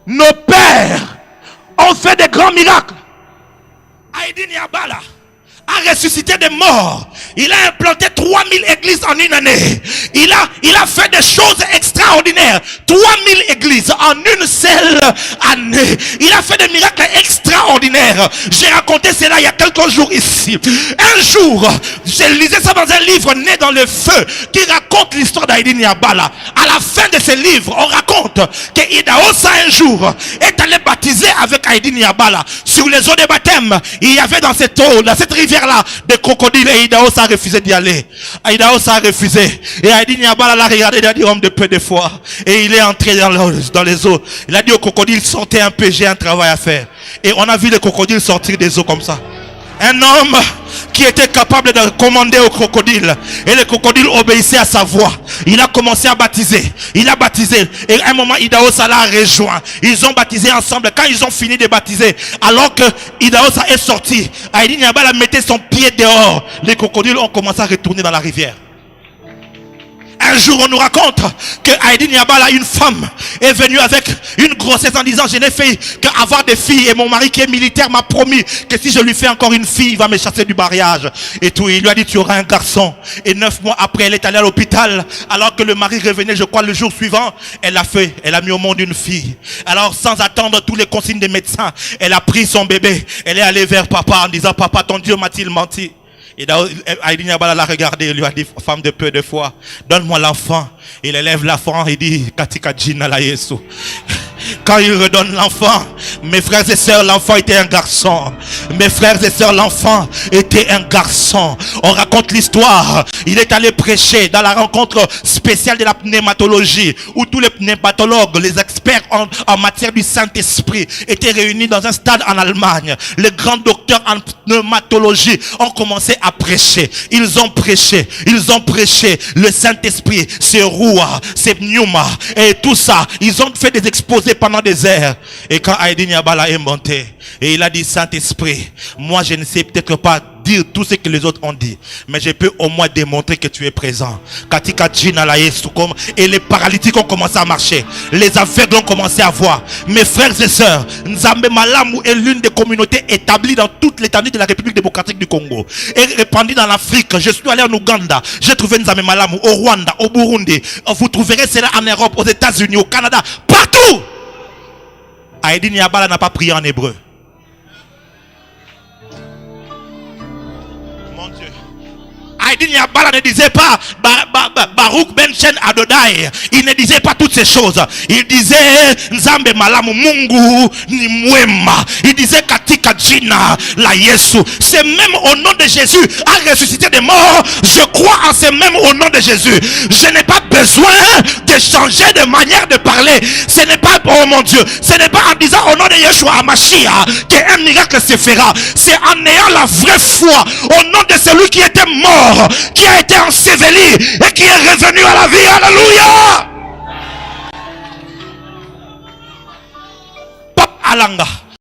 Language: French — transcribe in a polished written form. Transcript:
Nos pères ont fait des grands miracles. Haïdi Niabala a ressuscité des morts. Il a implanté 3000 églises en une année. Il a fait des choses extraordinaires. 3000 églises en une seule année. Il a fait des miracles extraordinaires. J'ai raconté cela il y a quelques jours ici. Un jour, je lisais ça dans un livre Né dans le feu qui raconte l'histoire d'Haïdi Niabala. À la fin de ce livre, on raconte que Idahosa un jour est allé baptiser avec Haïdi Niabala. Sur les eaux de baptême, il y avait dans cette eau, dans cette rivière-là, des crocodiles, et Idahosa a refusé d'y aller. Idahosa a refusé. Et Haïdi Niabala l'a regardé, il a dit homme de peu de foi. Et il est entré dans les eaux. Il a dit aux crocodiles, sortez un peu, j'ai un travail à faire. Et on a vu les crocodiles sortir des eaux comme ça. Un homme qui était capable de commander aux crocodiles. Et les crocodiles obéissaient à sa voix. Il a commencé à baptiser. Il a baptisé. Et à un moment, Idahosa l'a rejoint. Ils ont baptisé ensemble. Quand ils ont fini de baptiser, alors que Idahosa est sorti, Haïdi Niabala mettait son pied dehors. Les crocodiles ont commencé à retourner dans la rivière. Un jour, on nous raconte que Haïdi Niabala, une femme, est venue avec une grossesse en disant, je n'ai fait qu'avoir des filles et mon mari qui est militaire m'a promis que si je lui fais encore une fille, il va me chasser du mariage. Et tout, il lui a dit, tu auras un garçon. Et 9 mois après, elle est allée à l'hôpital. Alors que le mari revenait, je crois, le jour suivant, elle a mis au monde une fille. Alors, sans attendre tous les consignes des médecins, elle a pris son bébé. Elle est allée vers papa en disant, papa, ton Dieu m'a-t-il menti? Et Haïdi Niabala l'a regardé et lui a dit, femme de peu de foi, donne-moi l'enfant. Il élève l'enfant et dit, Katika Jina la Yesu. Quand il redonne l'enfant, mes frères et sœurs, l'enfant était un garçon. Mes frères et sœurs, l'enfant était un garçon. On raconte l'histoire. Il est allé prêcher dans la rencontre spéciale de la pneumatologie, où tous les pneumatologues, les experts en matière du Saint-Esprit étaient réunis dans un stade en Allemagne. Les grands docteurs en pneumatologie ont commencé à prêcher. Ils ont prêché. Le Saint-Esprit, c'est Roua, c'est Pneuma et tout ça. Ils ont fait des exposés pendant des heures. Et quand Haïdi Niabala est monté, et il a dit, Saint-Esprit, moi je ne sais peut-être pas dire tout ce que les autres ont dit, mais je peux au moins démontrer que tu es présent. Katika Jina la Yesu. Et les paralytiques ont commencé à marcher. Les aveugles ont commencé à voir. Mes frères et sœurs, Nzambe Malamu est l'une des communautés établies dans toute l'étendue de la République démocratique du Congo. Et répandue dans l'Afrique. Je suis allé en Ouganda. J'ai trouvé Nzambe Malamu au Rwanda, au Burundi. Vous trouverez cela en Europe, aux États-Unis, au Canada, partout. Haïdi Niabala n'a pas prié en hébreu. Mon Dieu. Haïdi Niabala ne disait pas Baruch Ben Chen Adonai. Il ne disait pas toutes ces choses. Il disait Nzambe Malamu Mungu ni mwema. Il disait Katika Jina la Yesu. C'est même au nom de Jésus a ressuscité des morts. Je crois en ce même au nom de Jésus. Je n'ai pas besoin de changer de manière de parler. Ce n'est pas, oh mon Dieu, ce n'est pas en disant au nom de Yeshua Hamashiach qu'un miracle se fera. C'est en ayant la vraie foi au nom de celui qui était mort, qui a été enseveli et qui est revenu à la vie. Alléluia. Pop Alanga.